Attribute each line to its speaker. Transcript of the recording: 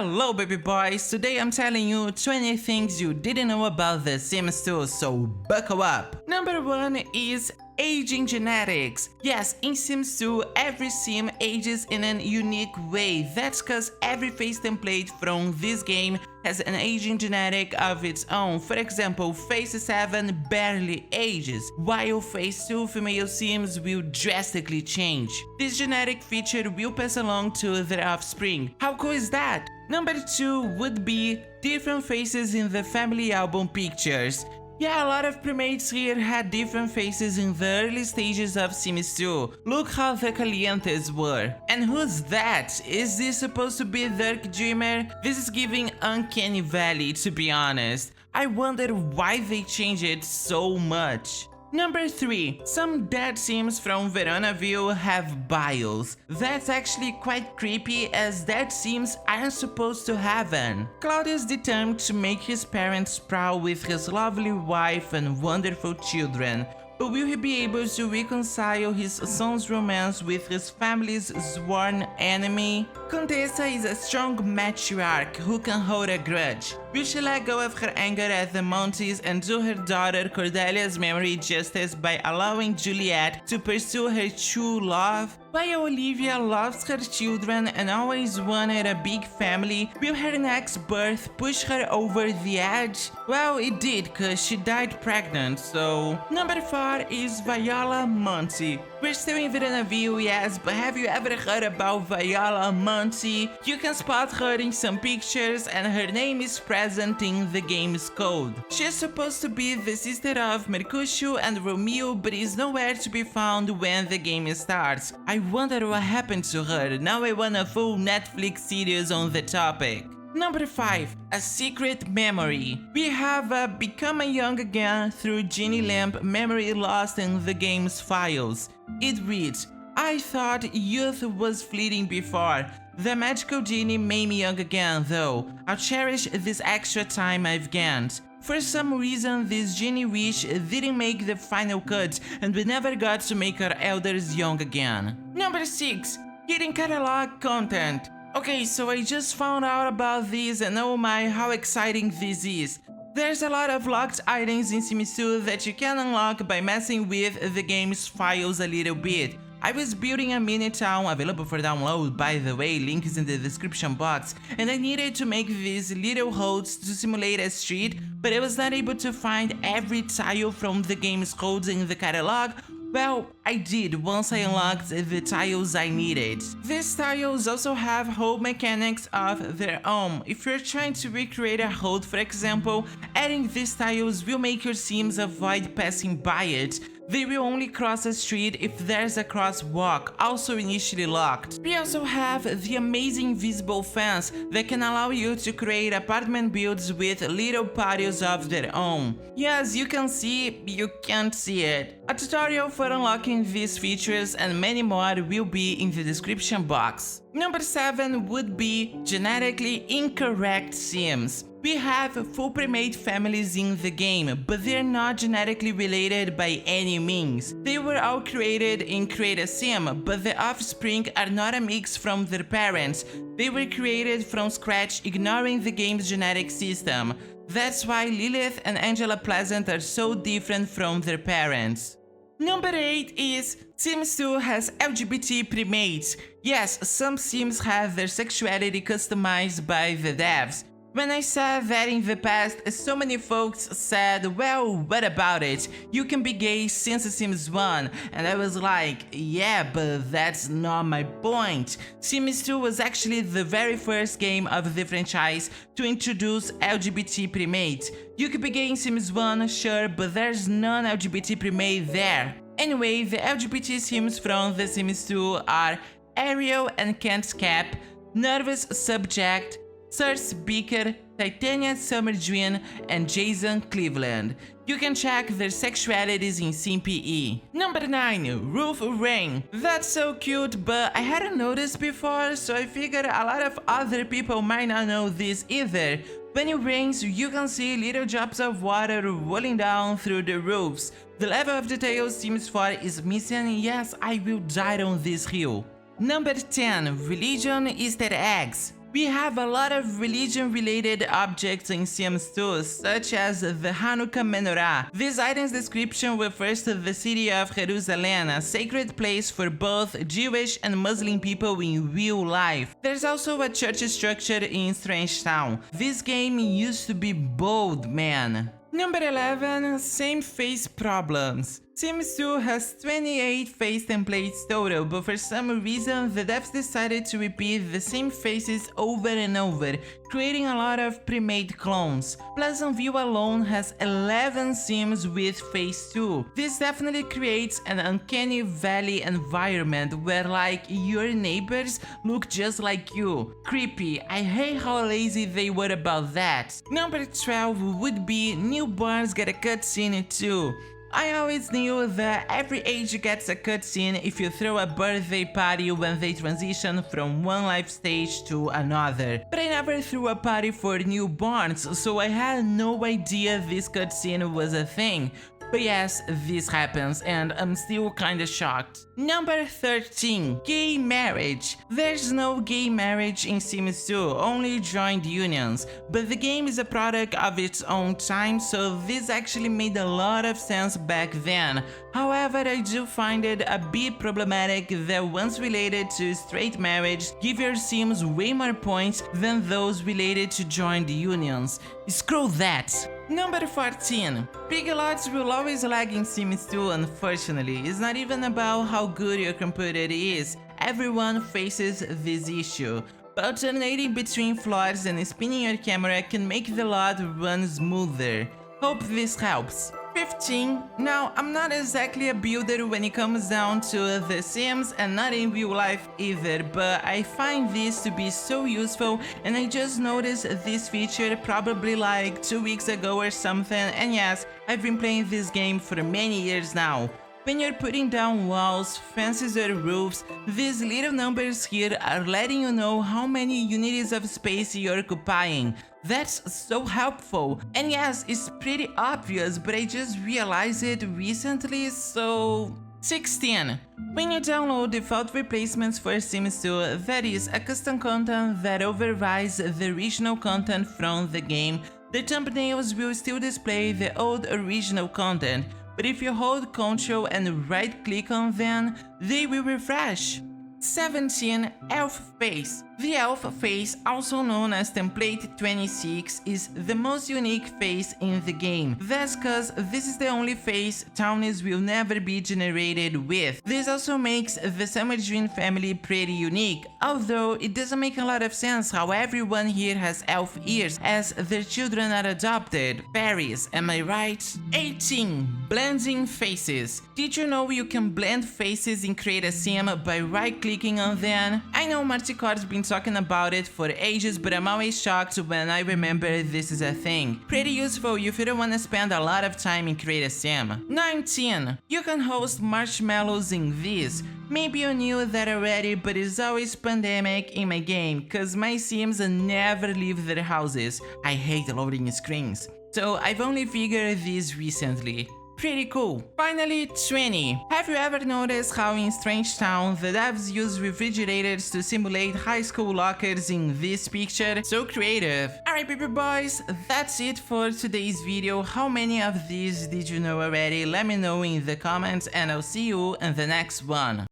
Speaker 1: Hello baby boys, today I'm telling you 20 things you didn't know about The Sims 2, so buckle up! Number 1 is aging genetics. Yes, in Sims 2, every sim ages in a unique way. That's cause every face template from this game has an aging genetic of its own. For example, Face 7 barely ages, while Face 2 female sims will drastically change. This genetic feature will pass along to their offspring. How cool is that? Number 2 would be different faces in the family album pictures. Yeah, a lot of premates here had different faces in the early stages of Sims 2. Look how the Calientes were. And who's that? Is this supposed to be Dark Dreamer? This is giving Uncanny Valley, to be honest. I wonder why they changed it so much. Number 3. Some dead sims from Veronaville have bios. That's actually quite creepy, as dead sims aren't supposed to have one. Claudius determined to make his parents proud with his lovely wife and wonderful children. But will he be able to reconcile his son's romance with his family's sworn enemy? Contessa is a strong matriarch who can hold a grudge. Will she let go of her anger at the Montes and do her daughter Cordelia's memory justice by allowing Juliet to pursue her true love? While Olivia loves her children and always wanted a big family, will her next birth push her over the edge? Well, it did, cause she died pregnant, so... Number 4 is Viola Monte. We're still in Veronaville, yes, but have you ever heard about Viola Monte? You can spot her in some pictures and her name is present in the game's code. She's supposed to be the sister of Mercutio and Romeo, but is nowhere to be found when the game starts. I wonder what happened to her. Now I want a full Netflix series on the topic. Number 5. A secret memory. We have a Become Young Again through Ginny Lamp memory lost in the game's files. It reads, I thought youth was fleeting before. The magical genie made me young again though. I'll cherish this extra time I've gained. For some reason, this genie wish didn't make the final cut and we never got to make our elders young again. Number 6. Hidden catalog content. Okay, so I just found out about this and oh my, how exciting this is. There's a lot of locked items in Sims 2 that you can unlock by messing with the game's files a little bit. I was building a mini town, available for download by the way, link is in the description box, and I needed to make these little holes to simulate a street, but I was not able to find every tile from the game's codes in the catalog. Well, I did once I unlocked the tiles I needed. These tiles also have hold mechanics of their own. If you're trying to recreate a hold, for example, adding these tiles will make your sims avoid passing by it. They will only cross a street if there's a crosswalk, also initially locked. We also have the amazing visible fence that can allow you to create apartment builds with little patios of their own. Yes, you can see, you can't see it. A tutorial for unlocking these features and many more will be in the description box. Number 7 would be genetically incorrect sims. We have full primate families in the game, but they're not genetically related by any means. They were all created in Creusa Sims, but the offspring are not a mix from their parents. They were created from scratch, ignoring the game's genetic system. That's why Lilith and Angela Pleasant are so different from their parents. Number 8 is Sims 2 has LGBT Premates. Yes, some Sims have their sexuality customized by the devs. When I saw that in the past, so many folks said, well, what about it? You can be gay since Sims 1. And I was like, yeah, but that's not my point. Sims 2 was actually the very first game of the franchise to introduce LGBT Premates. You could be gay in Sims 1, sure, but there's none LGBT Premate there. Anyway, the LGBT Sims from The Sims 2 are Ariel and Kent's Cap, Nervous Subject, Cersei Beaker, Titania Summer Dream, and Jason Cleveland. You can check their sexualities in SimPE. Number 9. Ruth Rain. That's so cute, but I hadn't noticed before, so I figured a lot of other people might not know this either. When it rains, you can see little drops of water rolling down through the roofs. The level of detail Sims 4 is missing. Yes, I will die on this hill. Number 10. Religion Easter eggs. We have a lot of religion-related objects in Sims 2, such as the Hanukkah menorah. This item's description refers to the city of Jerusalem, a sacred place for both Jewish and Muslim people in real life. There's also a church structure in Strangetown. This game used to be bold, man. Number 11. Same face problems. Sims 2 has 28 face templates total, but for some reason the devs decided to repeat the same faces over and over, creating a lot of pre-made clones. Pleasant View alone has 11 Sims with face 2. This definitely creates an uncanny valley environment where like your neighbors look just like you. Creepy. I hate how lazy they were about that. Number 12 would be newborns get a cutscene too. I always knew that every age gets a cutscene if you throw a birthday party when they transition from one life stage to another. But I never threw a party for newborns, so I had no idea this cutscene was a thing. But yes, this happens and I'm still kinda shocked. Number 13. Gay marriage. There's no gay marriage in Sims 2, only joined unions. But the game is a product of its own time, so this actually made a lot of sense back then. However, I do find it a bit problematic that ones related to straight marriage give your Sims way more points than those related to joined unions. Screw that! Number 14. Pig lots will always lag in Sims 2, unfortunately. It's not even about how good your computer is. Everyone faces this issue. But alternating between floors and spinning your camera can make the lot run smoother. Hope this helps. 15. Now, I'm not exactly a builder when it comes down to The Sims and not in real life either, but I find this to be so useful and I just noticed this feature probably like 2 weeks ago or something, and yes, I've been playing this game for many years now. When you're putting down walls, fences or roofs, these little numbers here are letting you know how many units of space you're occupying. That's so helpful. And yes, it's pretty obvious, but I just realized it recently, so... 16. When you download default replacements for Sims 2, that is, a custom content that overrides the original content from the game, the thumbnails will still display the old original content. But if you hold Ctrl and right click on them, they will refresh. 17. Elf face. The elf face, also known as template 26, is the most unique face in the game. That's cause this is the only face townies will never be generated with. This also makes the Summer Dream family pretty unique, although it doesn't make a lot of sense how everyone here has elf ears as their children are adopted. Fairies, am I right? 18. Blending faces. Did you know you can blend faces in Creusa Sims by right clicking on them? I know Marticor's been talking about it for ages, but I'm always shocked when I remember this is a thing. Pretty useful if you don't want to spend a lot of time in Creusa Sims. 19. You can host marshmallows in this. Maybe you knew that already, but it's always pandemic in my game, cause my Sims never leave their houses. I hate loading screens. So I've only figured this recently. Pretty cool. Finally, 20. Have you ever noticed how in Strangetown the devs use refrigerators to simulate high school lockers in this picture? So creative. Alright people boys, that's it for today's video. How many of these did you know already? Let me know in the comments and I'll see you in the next one.